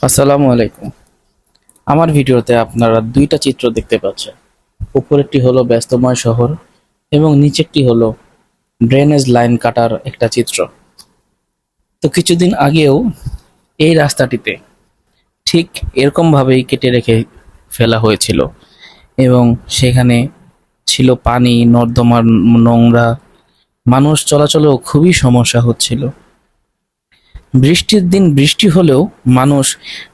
আসসালামু আলাইকুম। আমার ভিডিওতে আপনারা দুইটা চিত্র দেখতে পাচ্ছেন। উপরেরটি হলো ব্যস্তময় শহর এবং নিচেরটি হলো ড্রেনেজ লাইন কাটার একটা চিত্র। তো কিছুদিন আগেও এই রাস্তাটিতে ঠিক এরকম ভাবেই কেটে রেখে ফেলা হয়েছিল এবং সেখানে ছিল পানি, নর্দমার নোংরা, মানুষ চলাচলেও খুবই সমস্যা হচ্ছিল। বৃষ্টির দিন বৃষ্টি হলেও মানুষ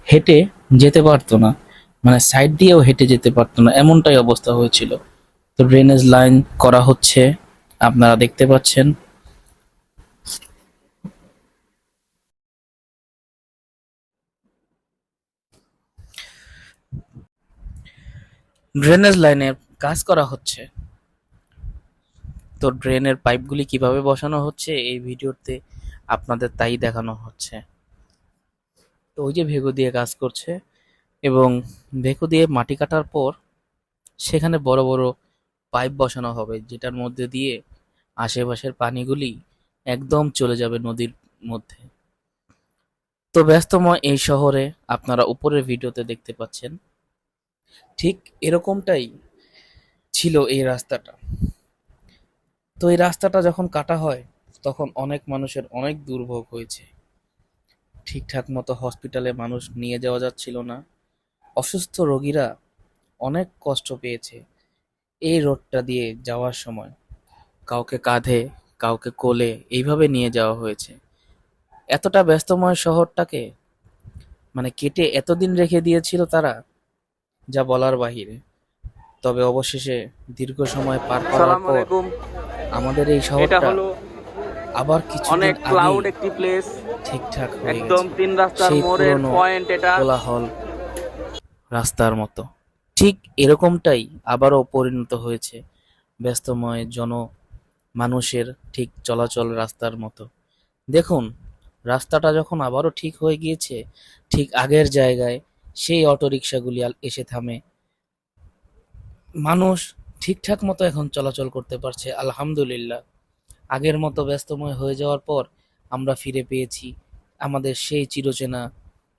হেঁটে যেতে পারতো না, মানে সাইড দিয়েও হেঁটে যেতে পারতো না, এমনটাই অবস্থা হয়েছিল। তো ড্রেনেজ লাইন করা হচ্ছে, আপনারা দেখতে পাচ্ছেন। ড্রেনেজ লাইনের কাজ করা হচ্ছে। তো ড্রেনের পাইপগুলি কিভাবে বসানো হচ্ছে এই ভিডিওতে আপনাদের তাই দেখানো হচ্ছে। তো ওই যে ভেগো দিয়ে কাজ করছে এবং ভেগো দিয়ে মাটি কাটার পর সেখানে বড় বড় পাইপ বসানো হবে, যেটার মধ্যে দিয়ে আশেপাশের পানিগুলি একদম চলে যাবে নদীর মধ্যে। তো ব্যস্তময় এই শহরে আপনারা উপরের ভিডিওতে দেখতে পাচ্ছেন ঠিক এরকমটাই ছিল এই রাস্তাটা। তো এই রাস্তাটা যখন কাটা হয় তখন অনেক মানুষের অনেক দুর্ভোগ হয়েছে। ঠিকঠাক মতো হসপিটালে মানুষ নিয়ে যাওয়া যাচ্ছিল না। অসুস্থ রোগীরা অনেক কষ্ট পেয়েছে এই রোডটা দিয়ে যাওয়ার সময়। কাউকে কাঁধে, কাউকে কোলে এইভাবে নিয়ে যাওয়া হয়েছে। এতটা ব্যস্তময় শহরটাকে মানে কেটে এতদিন রেখে দিয়েছিল তারা, যা বলার বাহিরে। তবে অবশেষে দীর্ঘ সময় পার করার আসসালামু পর আলাইকুম। আমাদের এই এটা শহরটা হলো আবার কিছুদিন অনেক আগেই ক্লাউড একটি প্লেস। ঠিকঠাক হয়ে একদম গেছে, তিন রাস্তার সেই মোড়ের পুরনো পয়েন্ট এটা। কোলাহল রাস্তার মতো। ঠিক এরকমটাই আবারও পরিণত হয়েছে ব্যস্তময় মানুষের ঠিক চলাচল রাস্তার মতো। দেখুন, রাস্তাটা যখন আবারও ঠিক হয়ে গিয়েছে, ঠিক আগের জায়গায় সেই অটোরিকশাগুলি এসে থামে। মানুষ ঠিকঠাক মতো এখন চলাচল করতে পারছে, আলহামদুলিল্লাহ। আগের মতো ব্যস্তময় হয়ে যাওয়ার পর আমরা ফিরে পেয়েছি আমাদের সেই চিরচেনা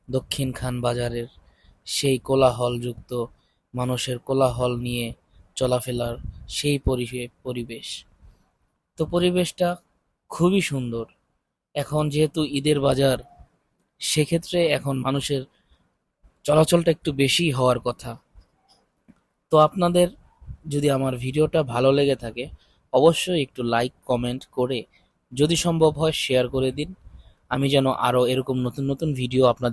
দক্ষিণ খান বাজারের সেই কোলাহলযুক্ত মানুষের কোলাহল নিয়ে চলাফেরার সেই পরিবেশ। তো পরিবেশটা খুবই সুন্দর। এখন যেহেতু ঈদের বাজার, সেক্ষেত্রে এখন মানুষের চলাচলটা একটু বেশি হওয়ার কথা। তো আপনাদের যদি আমার ভিডিওটা ভালো লেগে থাকে অবশ্যই একটু লাইক কমেন্ট করে যদি সম্ভব হয় শেয়ার করে দিন, আমি যেন আরো এরকম নতুন নতুন ভিডিও আপনাদের